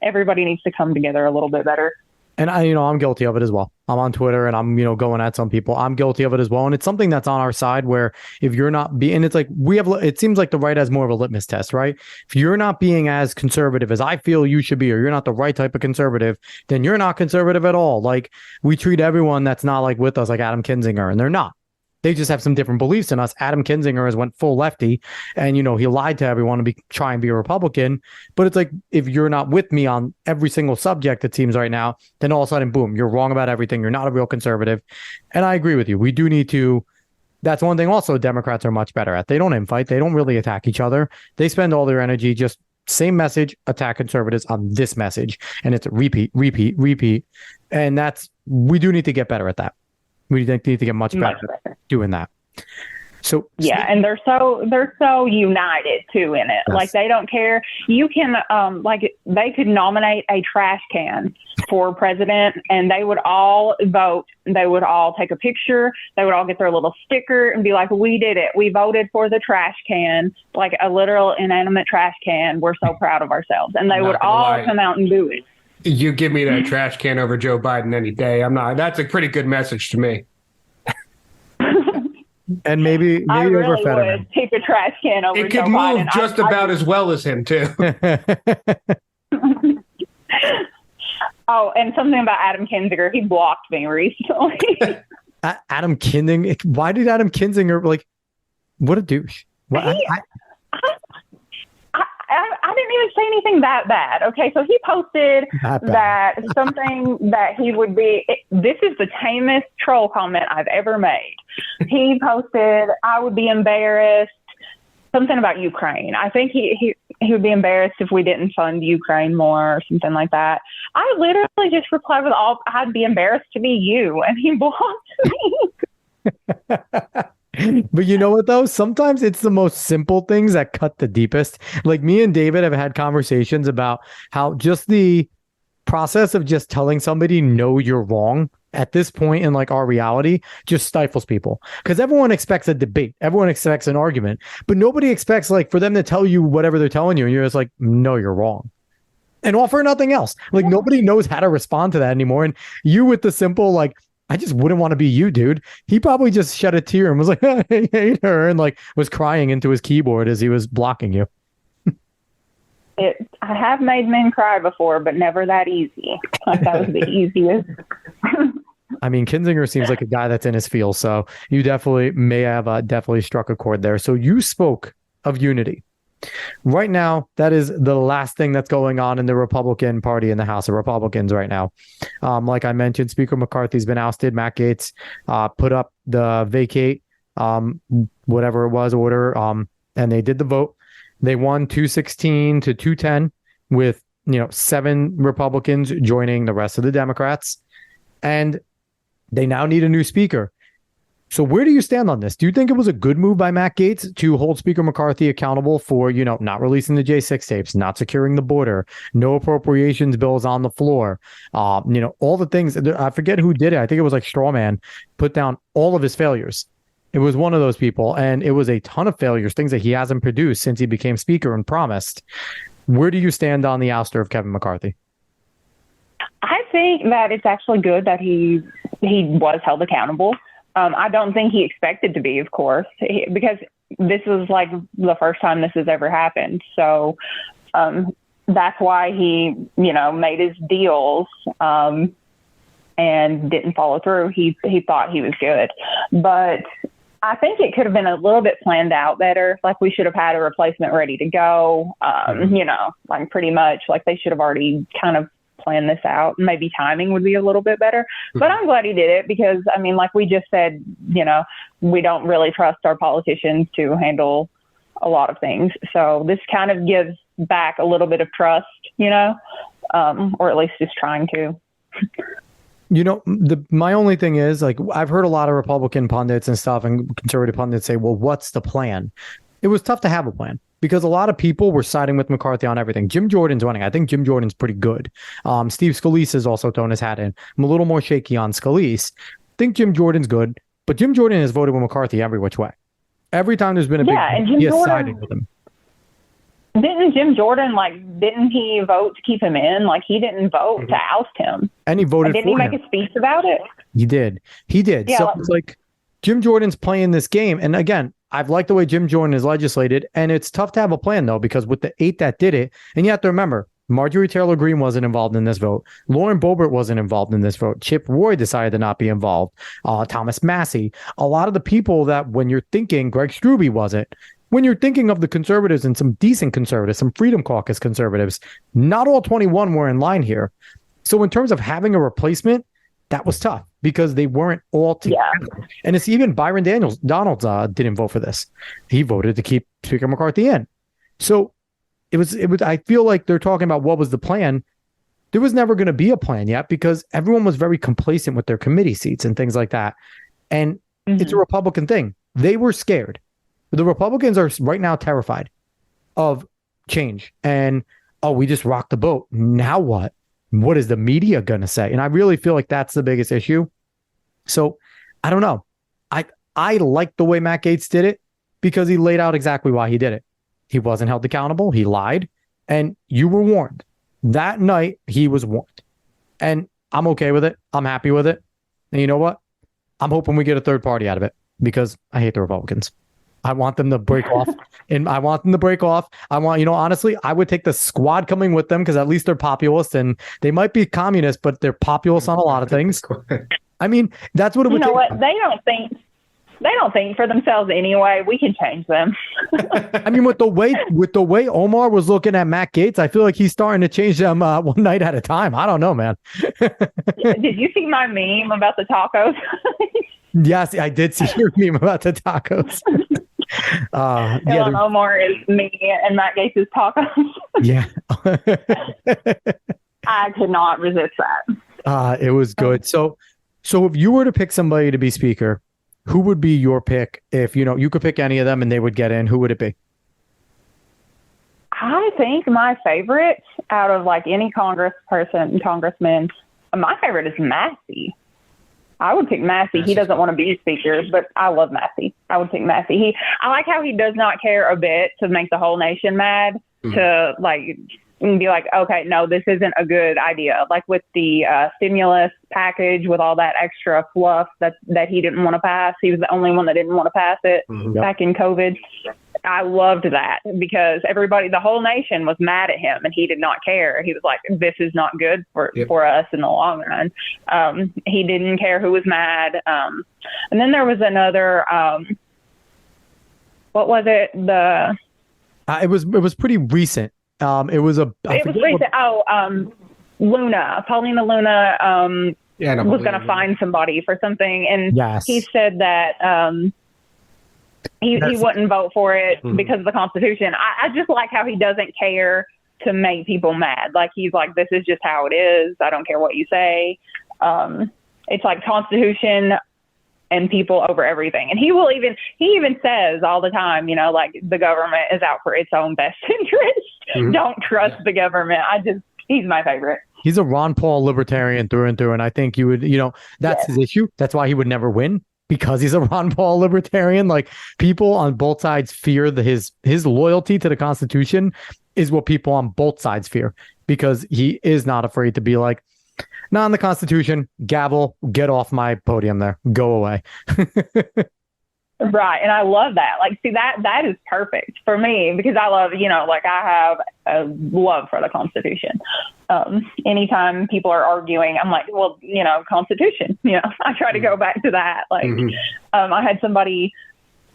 everybody needs to come together a little bit better. And I'm guilty of it as well. I'm on Twitter and I'm, going at some people. I'm guilty of it as well. And it's something that's on our side where if you're not being, it's like it seems like the right has more of a litmus test, right? If you're not being as conservative as I feel you should be, or you're not the right type of conservative, then you're not conservative at all. Like we treat everyone that's not like with us, like Adam Kinzinger, and they're not. They just have some different beliefs than us. Adam Kinzinger has went full lefty and, he lied to everyone to try and be a Republican. But it's like, if you're not with me on every single subject, it seems right now, then all of a sudden, boom, you're wrong about everything. You're not a real conservative. And I agree with you. We do need to. That's one thing also Democrats are much better at. They don't infight. They don't really attack each other. They spend all their energy just same message, attack conservatives on this message. And it's repeat. And we do need to get better at that. We need to get much better doing that. So yeah, and they're so united too in it. Yes. Like they don't care. You can they could nominate a trash can for president, and they would all vote. They would all take a picture. They would all get their little sticker and be like, "We did it. We voted for the trash can, like a literal inanimate trash can. We're so proud of ourselves." And they would all come out and do it. You give me that trash can over Joe Biden any day. That's a pretty good message to me. And maybe I really over Fetterman. Would take a trash can over Joe Biden. It could move just about as well as him, too. Oh, and something about Adam Kinzinger. He blocked me recently. Adam Kinzinger? Why did Adam Kinzinger, what a douche. I didn't even say anything that bad. Okay, so he posted that something that he would be, this is the tamest troll comment I've ever made. He posted, I would be embarrassed, something about Ukraine. I think he would be embarrassed if we didn't fund Ukraine more or something like that. I literally just replied with I'd be embarrassed to be you. And he blocked me. But you know what, though? Sometimes it's the most simple things that cut the deepest. Like me and David have had conversations about how just the process of just telling somebody, no, you're wrong at this point in our reality just stifles people, because everyone expects a debate. Everyone expects an argument, but nobody expects for them to tell you whatever they're telling you. And you're just like, no, you're wrong. And offer nothing else. Nobody knows how to respond to that anymore. And you with the simple, I just wouldn't want to be you, dude. He probably just shed a tear and was like, I hate her, and was crying into his keyboard as he was blocking you. I have made men cry before, but never that easy. That was the easiest. I mean, Kinzinger seems like a guy that's in his field, so you definitely may have definitely struck a chord there. So you spoke of unity. Right now, that is the last thing that's going on in the Republican Party in the House of Republicans right now. Like I mentioned, Speaker McCarthy's been ousted. Matt Gaetz put up the vacate, whatever it was, order, and they did the vote. They won 216 to 210 with 7 Republicans joining the rest of the Democrats, and they now need a new speaker. So where do you stand on this? Do you think it was a good move by Matt Gaetz to hold Speaker McCarthy accountable for, not releasing the J6 tapes, not securing the border, no appropriations bills on the floor, all the things? I forget who did it. I think it was Strawman put down all of his failures. It was one of those people, and it was a ton of failures, things that he hasn't produced since he became speaker and promised. Where do you stand on the ouster of Kevin McCarthy? I think that it's actually good that he was held accountable. I don't think he expected to be, of course, because this is the first time this has ever happened. So that's why he, made his deals and didn't follow through. He thought he was good. But I think it could have been a little bit planned out better. Like we should have had a replacement ready to go. Like pretty much like they should have already kind of planned this out. Maybe timing would be a little bit better. But I'm glad he did it because, I mean, like we just said, we don't really trust our politicians to handle a lot of things. So this kind of gives back a little bit of trust, or at least just trying to. My only thing is, like, I've heard a lot of Republican pundits and stuff and conservative pundits say, well, what's the plan? It was tough to have a plan because a lot of people were siding with McCarthy on everything. Jim Jordan's running. I think Jim Jordan's pretty good. Steve Scalise has also thrown his hat in. I'm a little more shaky on Scalise. I think Jim Jordan's good, but Jim Jordan has voted with McCarthy every which way. Every time there's been a big, he has sided with him. Didn't Jim Jordan, didn't he vote to keep him in? Like, he didn't vote to oust him. And he voted didn't he make a speech about it? He did. Yeah, so it's like Jim Jordan's playing this game. And again, I've liked the way Jim Jordan is legislated. And it's tough to have a plan, though, because with the 8 that did it, and you have to remember, Marjorie Taylor Greene wasn't involved in this vote. Lauren Boebert wasn't involved in this vote. Chip Roy decided to not be involved. Thomas Massey. A lot of the people that when you're thinking Greg Strube wasn't, when you're thinking of the conservatives and some decent conservatives, some Freedom Caucus conservatives, not all 21 were in line here. So in terms of having a replacement, that was tough because they weren't all together. Yeah. And it's even Byron Donalds didn't vote for this. He voted to keep Speaker McCarthy in. So it was. I feel like they're talking about what was the plan. There was never going to be a plan yet because everyone was very complacent with their committee seats and things like that. And it's a Republican thing. They were scared. The Republicans are right now terrified of change. And, we just rocked the boat. Now what? What is the media going to say? And I really feel like that's the biggest issue. So I don't know. I like the way Matt Gaetz did it because he laid out exactly why he did it. He wasn't held accountable. He lied. And you were warned. That night, he was warned. And I'm okay with it. I'm happy with it. And you know what? I'm hoping we get a third party out of it because I hate the Republicans. I want them to break off. I want, honestly, I would take the squad coming with them because at least they're populist and they might be communist, but they're populist on a lot of things. I mean, that's what it would take. You know what? They don't think for themselves anyway. We can change them. I mean, with the way Omar was looking at Matt Gaetz, I feel like he's starting to change them one night at a time. I don't know, man. Did you see my meme about the tacos? Yes, I did see your meme about the tacos. Omar is me and Matt Gaetz is tacos. Yeah. I could not resist that. It was good. So if you were to pick somebody to be speaker, who would be your pick? If you could pick any of them and they would get in, who would it be? I think my favorite out of any congressman, my favorite is Massey. I would pick Massey. He doesn't want to be speaker, but I love Massey. I would pick Massey. I like how he does not care a bit to make the whole nation mad, to be like, okay, no, this isn't a good idea. Like with the stimulus package with all that extra fluff that he didn't want to pass. He was the only one that didn't want to pass it back in COVID. I loved that because the whole nation was mad at him and he did not care. He was like, this is not good for us in the long run. He didn't care who was mad. And then there was another, what was it? It was pretty recent. It was recent. Luna, Paulina Luna, was going to find somebody for something. And he said that, he wouldn't vote for it because of the Constitution. I just like how he doesn't care to make people mad. Like he's like, this is just how it is. I don't care what you say. It's like Constitution and people over everything. And he even says all the time, the government is out for its own best interest. Don't trust the government. He's my favorite. He's a Ron Paul libertarian through and through. And I think you would, that's his issue. That's why he would never win. Because he's a Ron Paul libertarian. Like people on both sides fear his loyalty to the Constitution is what people on both sides fear, because he is not afraid to be like, not in the Constitution, gavel, get off my podium there, go away. Right. And I love that. Like, see, that is perfect for me because I love, like I have a love for the Constitution. Anytime people are arguing, I'm like, well, Constitution, I try to go back to that. Like, I had somebody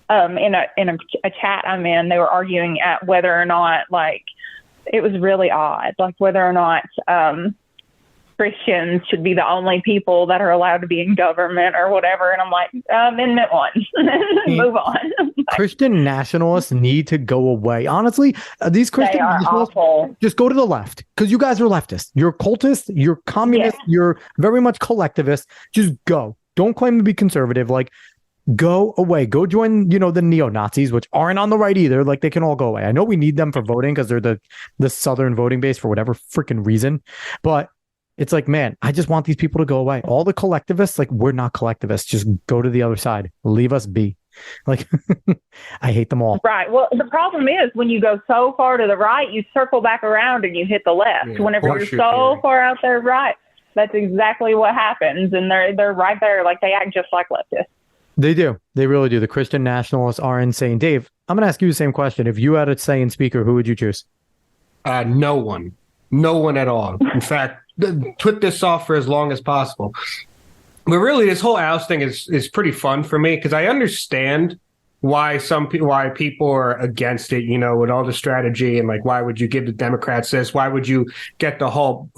in a chat I'm in, they were arguing at whether or not, like, it was really odd, like whether or not, Christians should be the only people that are allowed to be in government or whatever. And I'm like, Amendment 1, move on. Christian nationalists need to go away. Honestly, these Christian nationalists, awful. Just go to the left because you guys are leftists. You're cultists, you're communists, you're very much collectivist. Just go. Don't claim to be conservative. Like, go away. Go join, the neo-Nazis, which aren't on the right either. Like, they can all go away. I know we need them for voting because they're the southern voting base for whatever freaking reason. But it's like, man, I just want these people to go away. All the collectivists, like, we're not collectivists. Just go to the other side. Leave us be. Like, I hate them all. Right. Well, the problem is when you go so far to the right, you circle back around and you hit the left. Yeah, whenever you're so far out there right, that's exactly what happens. And they're right there. Like, they act just like leftists. They do. They really do. The Christian nationalists are insane. Dave, I'm going to ask you the same question. If you had a say in speaker, who would you choose? No one. No one at all. In fact, put this off for as long as possible. But really, this whole ousting is pretty fun for me because I understand why people are against it, with all the strategy and like, why would you give the Democrats this? Why would you get the whole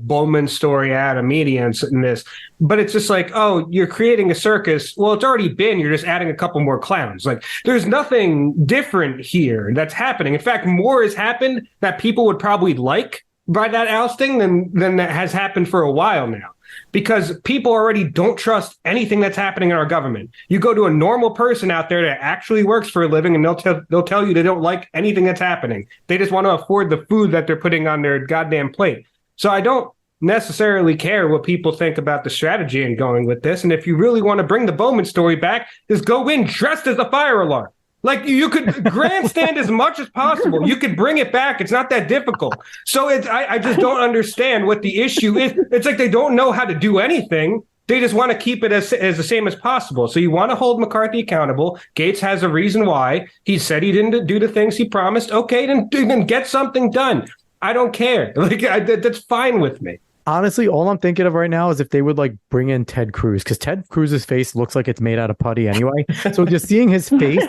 Bowman story out of media and this? But it's just like, oh, you're creating a circus. Well, it's already been. You're just adding a couple more clowns. Like, there's nothing different here that's happening. In fact, more has happened that people would probably like by that ousting than that has happened for a while now. Because people already don't trust anything that's happening in our government. You go to a normal person out there that actually works for a living, and they'll tell you they don't like anything that's happening. They just want to afford the food that they're putting on their goddamn plate. So I don't necessarily care what people think about the strategy and going with this. And if you really want to bring the Bowman story back, just go in dressed as a fire alarm. Like, you could grandstand as much as possible. You could bring it back. It's not that difficult. So I just don't understand what the issue is. It's like they don't know how to do anything. They just want to keep it as the same as possible. So you want to hold McCarthy accountable. Gates has a reason why. He said he didn't do the things he promised. Okay, then get something done. I don't care. Like, that's fine with me. Honestly, all I'm thinking of right now is if they would, like, bring in Ted Cruz, because Ted Cruz's face looks like it's made out of putty anyway. So just seeing his face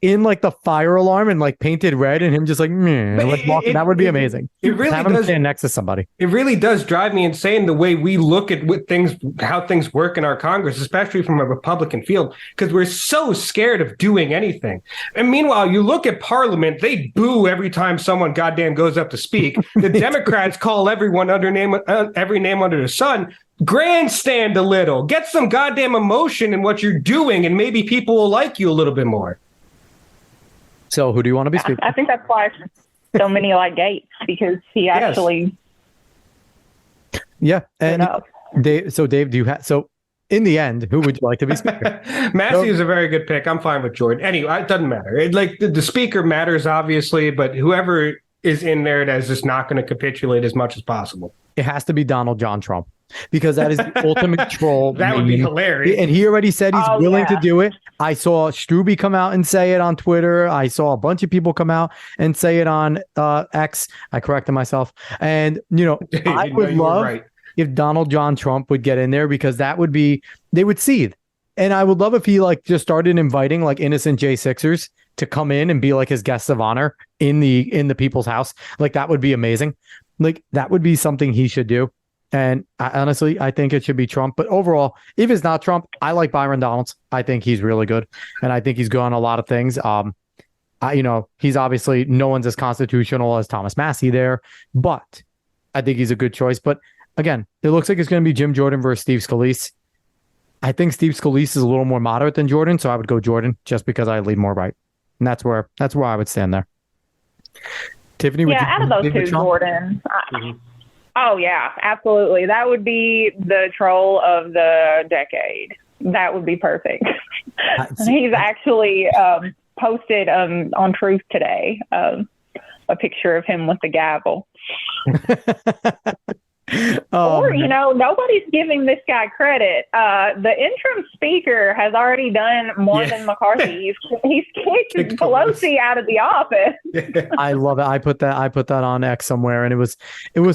in, like, the fire alarm and, like, painted red and him just like, walking, that would be amazing. It really have him stand next to somebody. It really does drive me insane the way we look at how things work in our Congress, especially from a Republican field, because we're so scared of doing anything. And meanwhile, you look at Parliament, they boo every time someone goddamn goes up to speak. The Democrats call everyone every name under the sun. Grandstand a little. Get some goddamn emotion in what you're doing, and maybe people will like you a little bit more. So who do you want to be speaking? I think that's why so many like Gates, because he actually. Yeah. And Dave, do you have, so in the end, who would you like to be speaker? Massey is a very good pick. I'm fine with Jordan. Anyway, it doesn't matter. The speaker matters, obviously, but whoever is in there that is just not going to capitulate as much as possible. It has to be Donald John Trump, because that is the ultimate troll. That would be hilarious. And he already said he's willing to do it. I saw Struby come out and say it on Twitter. I saw a bunch of people come out and say it on X. I corrected myself. And, I would love if Donald John Trump would get in there, because that would be, they would seethe. And I would love if he just started inviting like innocent J6ers to come in and be like his guests of honor in the people's house. Like, that would be amazing. Like, that would be something he should do. And honestly, I think it should be Trump. But overall, if it's not Trump, I like Byron Donalds. I think he's really good. And I think he's good on a lot of things. He's obviously, no one's as constitutional as Thomas Massey there, but I think he's a good choice. But again, it looks like it's going to be Jim Jordan versus Steve Scalise. I think Steve Scalise is a little more moderate than Jordan, so I would go Jordan just because I lean more right. And that's where I would stand there. Tiffany, out of those two, Jordan. Oh, yeah, absolutely. That would be the troll of the decade. That would be perfect. He's actually posted on Truth today a picture of him with the gavel. Oh, Or, nobody's giving this guy credit. The interim speaker has already done more than McCarthy. He's kicked Pelosi out of the office. I love it. I put that on X somewhere, and it was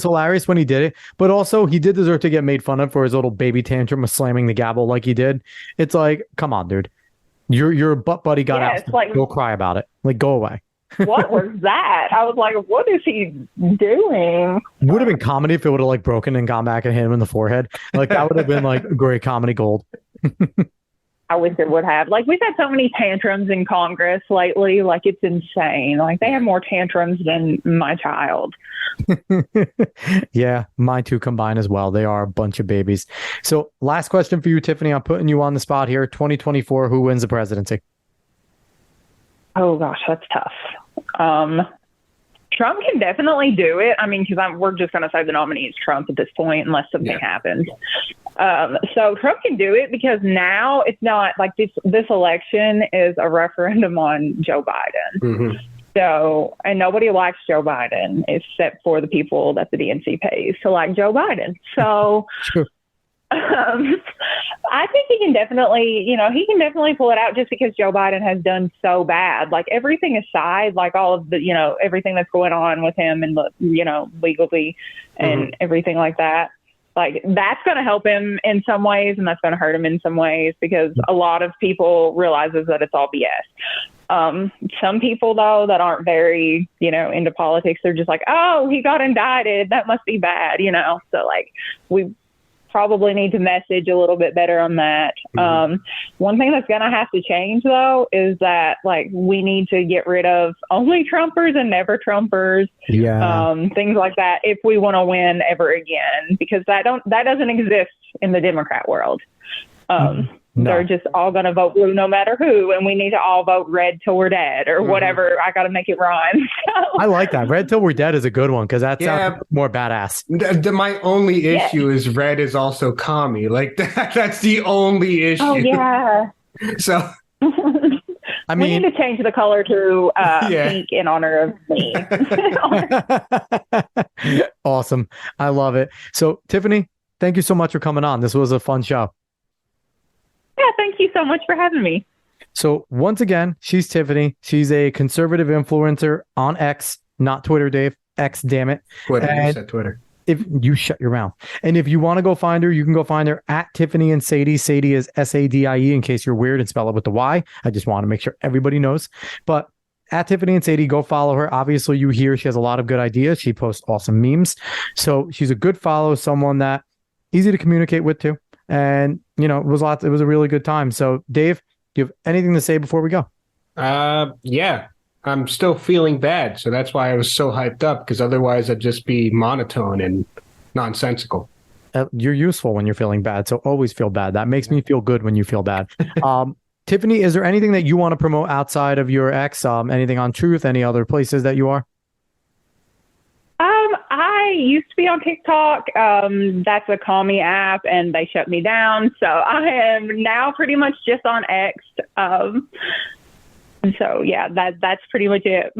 hilarious when he did it. But also, he did deserve to get made fun of for his little baby tantrum of slamming the gavel like he did. It's like, come on, dude. Your butt buddy got out. Like, go cry about it. Like, go away. What was that? I was like, what is he doing? Would have been comedy if it would have like broken and gone back and hit him in the forehead. Like that would have been like great comedy gold. I wish it would have. Like, we've had so many tantrums in Congress lately. Like, it's insane. Like, they have more tantrums than my child. Yeah, mine too combined as well. They are a bunch of babies. So last question for you, Tiffany. I'm putting you on the spot here. 2024, who wins the presidency? Oh, gosh, that's tough. Trump can definitely do it. I mean, because we're just going to say the nominee is Trump at this point, unless something happens. So Trump can do it because now it's not like this election is a referendum on Joe Biden. Mm-hmm. So, and nobody likes Joe Biden except for the people that the DNC pays to like Joe Biden. So Sure. I think he can definitely pull it out just because Joe Biden has done so bad. Like, everything aside, like all of the, everything that's going on with him and, legally and everything like that. Like, that's going to help him in some ways and that's going to hurt him in some ways because a lot of people realizes that it's all BS. Some people, though, that aren't very, into politics, they're just like, oh, he got indicted. That must be bad, So, like, we probably need to message a little bit better on that. One thing that's going to have to change, though, is that, like, we need to get rid of only Trumpers and never Trumpers. Yeah. Things like that if we want to win ever again, because that doesn't exist in the Democrat world. No. They're just all going to vote blue no matter who, and we need to all vote red till we're dead or whatever. I got to make it rhyme. I like that. Red till we're dead is a good one because that sounds more badass. My only issue is red is also commie. Like that's the only issue. Oh, yeah. So I mean, we need to change the color to pink in honor of me. Awesome. I love it. So, Tiffany, thank you so much for coming on. This was a fun show. Yeah, thank you so much for having me. So once again, she's Tiffany. She's a conservative influencer on X, not Twitter, Dave. X, damn it. Twitter. You said Twitter. If you shut your mouth. And if you want to go find her, you can go find her at Tiffany and Sadie. Sadie is Sadie in case you're weird and spell it with the Y. I just want to make sure everybody knows. But at Tiffany and Sadie, go follow her. Obviously, you hear she has a lot of good ideas. She posts awesome memes. So she's a good follow, someone that easy to communicate with too. And, it was a really good time. So, Dave, do you have anything to say before we go? Yeah, I'm still feeling bad. So that's why I was so hyped up, because otherwise I'd just be monotone and nonsensical. You're useful when you're feeling bad. So always feel bad. That makes me feel good when you feel bad. Tiffany, is there anything that you want to promote outside of your X? Anything on Truth? Any other places that you are? I used to be on TikTok. That's a commie app, and they shut me down. So I am now pretty much just on X. So yeah, that's pretty much it.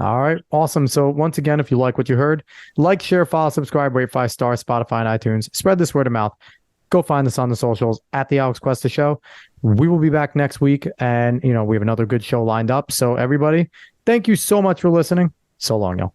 All right, awesome. So once again, if you like what you heard, like, share, follow, subscribe, rate 5 stars, Spotify and iTunes. Spread this word of mouth. Go find us on the socials at the Alex Cuesta Show. We will be back next week, and we have another good show lined up. So everybody, thank you so much for listening. So long, y'all.